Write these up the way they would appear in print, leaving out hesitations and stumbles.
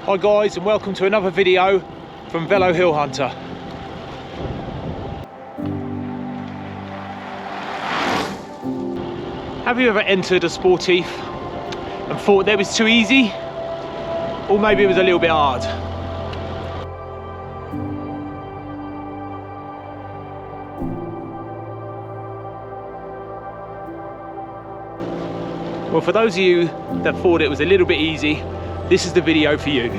Hi guys, and welcome to another video from Velo Hill Hunter. Have you ever entered a Sportive and thought that it was too easy? Or maybe it was a little bit hard? Well, for those of you that thought it was a little bit easy, this is the video for you.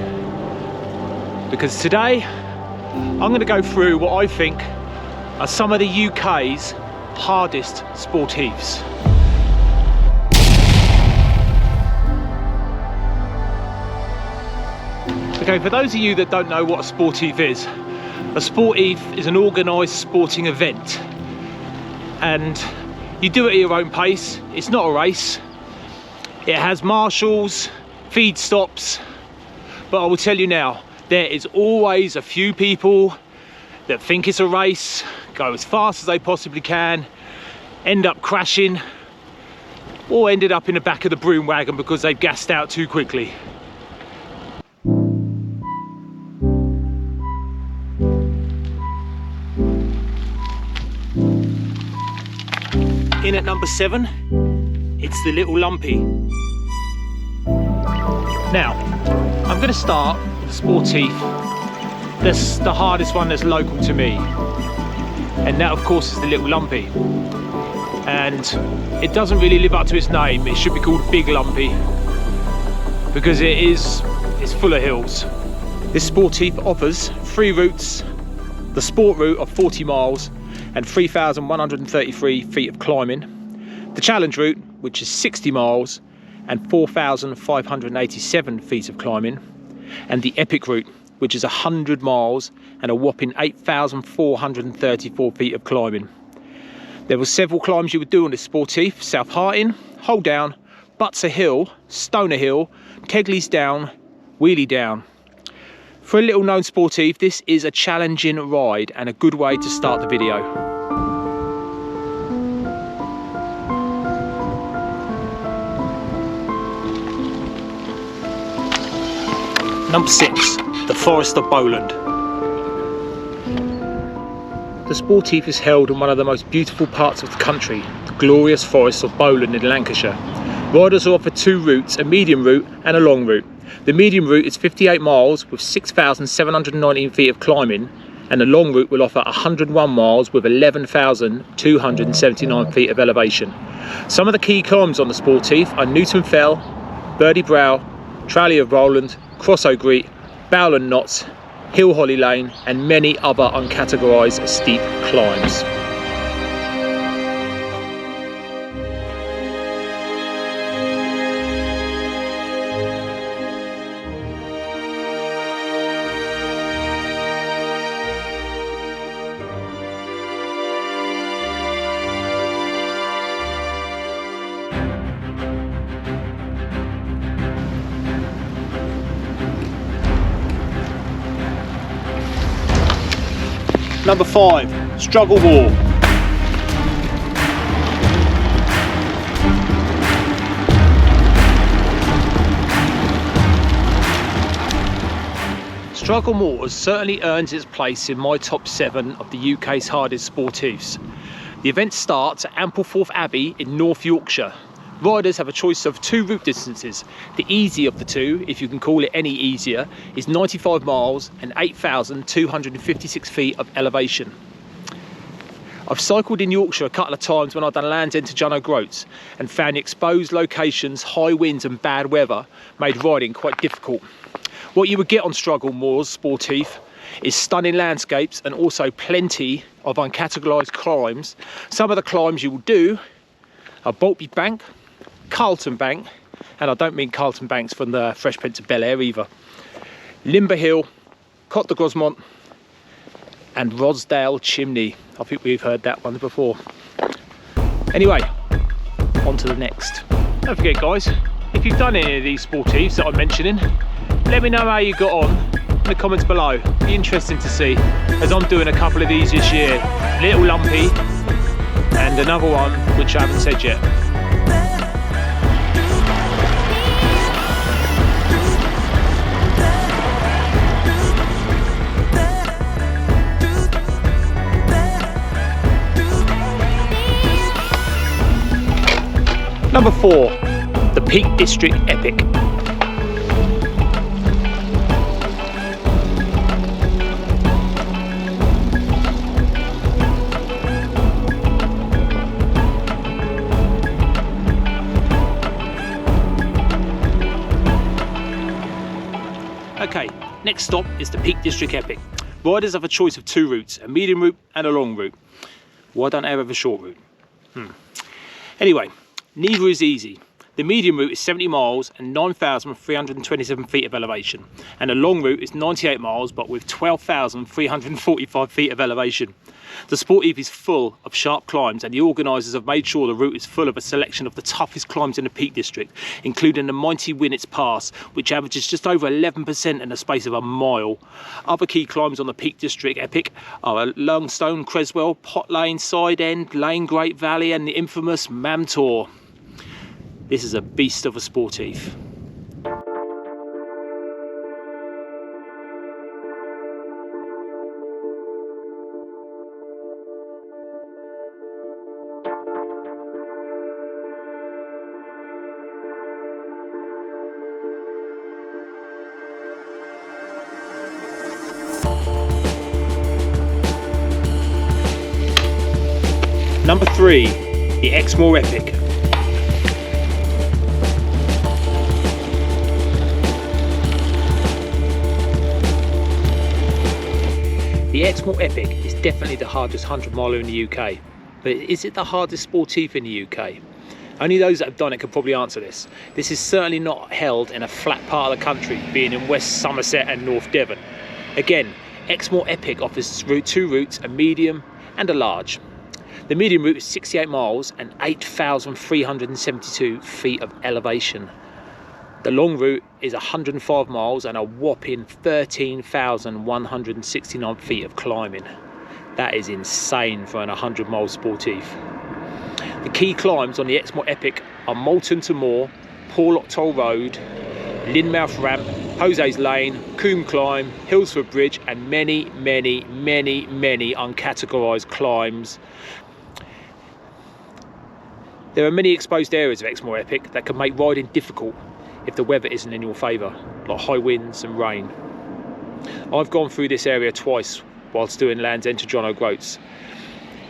Because today, I'm going to go through what I think are some of the UK's hardest Sportives. Okay, for those of you that don't know what a Sportive is an organised sporting event. And you do it at your own pace. It's not a race. It has marshals, feed stops, but I will tell you now, there is always a few people that think it's a race, go as fast as they possibly can, end up crashing, or ended up in the back of the broom wagon because they've gassed out too quickly. In at number 7, it's the little lumpy. Now, I'm going to start with the Sportive. That's the hardest one that's local to me. And that, of course, is the little lumpy. And it doesn't really live up to its name. It should be called Big Lumpy because it's full of hills. This Sportive offers 3 routes: the sport route of 40 miles and 3,133 feet of climbing, the challenge route, which is 60 miles and 4,587 feet of climbing, and the epic route, which is 100 miles and a whopping 8,434 feet of climbing. There were several climbs you would do on this Sportive: South Harting, Hole Down, Butser Hill, Stoner Hill, Kegley's Down, Wheelie Down. For a little known Sportive, this is a challenging ride and a good way to start the video. Number 6, the Forest of Bowland. The Sportive is held in one of the most beautiful parts of the country, the glorious Forest of Bowland in Lancashire. Riders are offered 2 routes, a medium route and a long route. The medium route is 58 miles with 6,719 feet of climbing, and the long route will offer 101 miles with 11,279 feet of elevation. Some of the key climbs on the Sportive are Newton Fell, Birdie Brow, Tralley of Bowland, Cross O'Greet, Bowland Knots, Hill Holly Lane, and many other uncategorised steep climbs. Number 5, Struggle Moor. Struggle Moor has certainly earned its place in my top 7 of the UK's hardest Sportives. The event starts at Ampleforth Abbey in North Yorkshire. Riders have a choice of 2 route distances. The easy of the 2, if you can call it any easier, is 95 miles and 8,256 feet of elevation. I've cycled in Yorkshire a couple of times when I've done Land's End to John O'Groats and found the exposed locations, high winds and bad weather made riding quite difficult. What you would get on Struggle Moor's Sportive is stunning landscapes and also plenty of uncategorised climbs. Some of the climbs you will do are Boltby Bank, Carlton Bank, and I don't mean Carlton Banks from the Fresh Prince of Bel-Air either, Limber Hill, Cote de Grosmont, and Rosdale Chimney. I think we've heard that one before. Anyway, on to the next. Don't forget guys, if you've done any of these Sportives that I'm mentioning, let me know how you got on in the comments below. Be interesting to see, as I'm doing a couple of these this year. Little Lumpy and another one which I haven't said yet. Number 4, the Peak District Epic. Okay, next stop is the Peak District Epic. Riders have a choice of 2 routes, a medium route and a long route. Why don't I have a short route? Anyway, neither is easy. The medium route is 70 miles and 9,327 feet of elevation, and the long route is 98 miles but with 12,345 feet of elevation. The Sportive is full of sharp climbs, and the organisers have made sure the route is full of a selection of the toughest climbs in the Peak District, including the mighty Winnets Pass, which averages just over 11% in the space of a mile. Other key climbs on the Peak District Epic are Longstone, Creswell, Pot Lane, Side End, Lane Great Valley and the infamous Mamtor. This is a beast of a Sportive. Number 3, the Exmoor Epic. The Exmoor Epic is definitely the hardest 100 miler in the UK, but is it the hardest Sportive in the UK? Only those that have done it can probably answer this. This is certainly not held in a flat part of the country, being in West Somerset and North Devon. Again, Exmoor Epic offers 2 routes, a medium and a large. The medium route is 68 miles and 8,372 feet of elevation. The long route is 105 miles and a whopping 13,169 feet of climbing. That is insane for an 100-mile Sportive. The key climbs on the Exmoor Epic are Moulton to Moor, Porlock Toll Road, Lynmouth Ramp, Jose's Lane, Coombe Climb, Hillsford Bridge, and many uncategorised climbs. There are many exposed areas of Exmoor Epic that can make riding difficult if the weather isn't in your favour, like high winds and rain. I've gone through this area twice whilst doing Land's End to John O'Groats,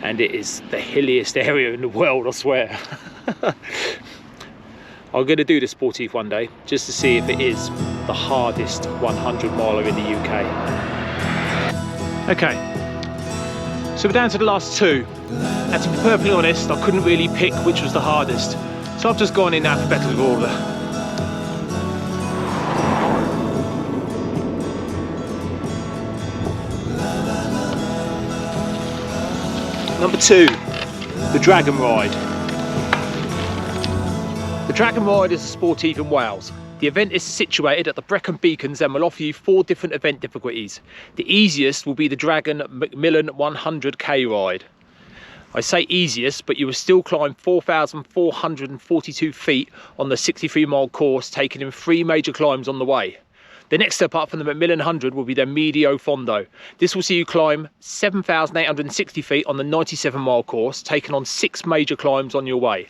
and it is the hilliest area in the world, I swear. I'm going to do the Sportive one day just to see if it is the hardest 100 miler in the UK. Okay, so we're down to the last 2, and to be perfectly honest, I couldn't really pick which was the hardest, so I've just gone in alphabetical order. Number 2, the Dragon Ride. The Dragon Ride is a Sportive in Wales. The event is situated at the Brecon Beacons and will offer you 4 different event difficulties. The easiest will be the Dragon Macmillan 100k ride. I say easiest, but you will still climb 4,442 feet on the 63-mile course, taking in 3 major climbs on the way. The next step up from the Macmillan 100 will be the Medio Fondo. This will see you climb 7,860 feet on the 97-mile course, taking on 6 major climbs on your way.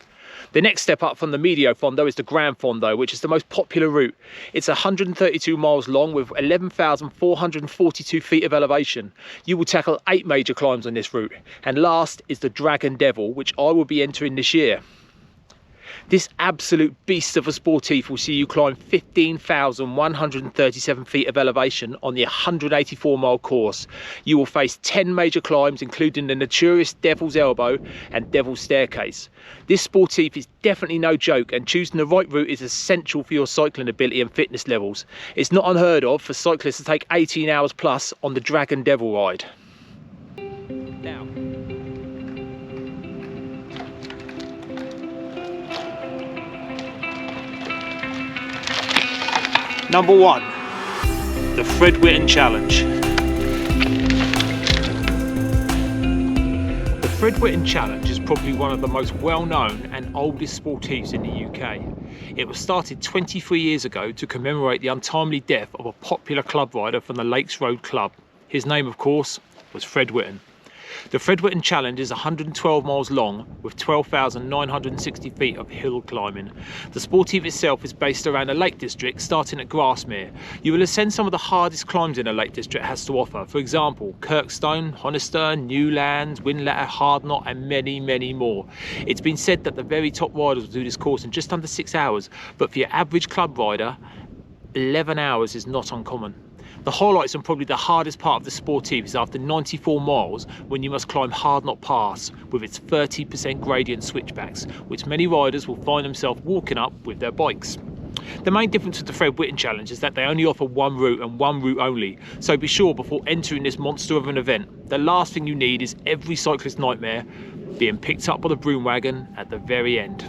The next step up from the Medio Fondo is the Grand Fondo, which is the most popular route. It's 132 miles long with 11,442 feet of elevation. You will tackle 8 major climbs on this route. And last is the Dragon Devil, which I will be entering this year. This absolute beast of a Sportive will see you climb 15,137 feet of elevation on the 184-mile course. You will face 10 major climbs, including the notorious Devil's Elbow and Devil's Staircase. This Sportive is definitely no joke, and choosing the right route is essential for your cycling ability and fitness levels. It's not unheard of for cyclists to take 18 hours plus on the Dragon Devil ride. Now, number 1, the Whitton Challenge. The Whitton Challenge is probably one of the most well-known and oldest Sportives in the UK. It was started 23 years ago to commemorate the untimely death of a popular club rider from the Lakes Road Club. His name, of course, was Fred Whitton. The Whitton Challenge is 112 miles long with 12,960 feet of hill climbing. The Sportive itself is based around a Lake District starting at Grasmere. You will ascend some of the hardest climbs in a Lake District has to offer. For example, Kirkstone, Honister, Newlands, Windletter, Hardknot and many more. It's been said that the very top riders will do this course in just under 6 hours, but for your average club rider, 11 hours is not uncommon. The highlights and probably the hardest part of the Sportive is after 94 miles when you must climb Hardknot Pass with its 30% gradient switchbacks, which many riders will find themselves walking up with their bikes. The main difference with the Whitton Challenge is that they only offer one route and one route only, so be sure before entering this monster of an event, the last thing you need is every cyclist's nightmare, being picked up by the broom wagon at the very end.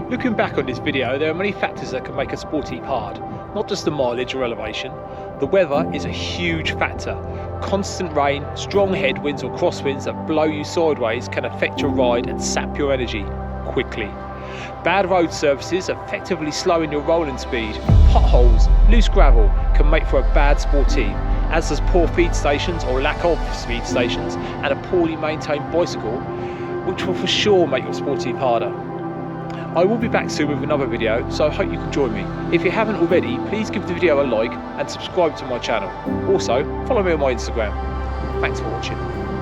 Looking back on this video, there are many factors that can make a Sportive hard, not just the mileage or elevation. The weather is a huge factor. Constant rain, strong headwinds or crosswinds that blow you sideways can affect your ride and sap your energy quickly. Bad road surfaces effectively slowing your rolling speed. Potholes, loose gravel can make for a bad Sportive, as does poor feed stations or lack of speed stations and a poorly maintained bicycle, which will for sure make your Sportive harder. I will be back soon with another video, so I hope you can join me. If you haven't already, please give the video a like and subscribe to my channel. Also, follow me on my Instagram. Thanks for watching.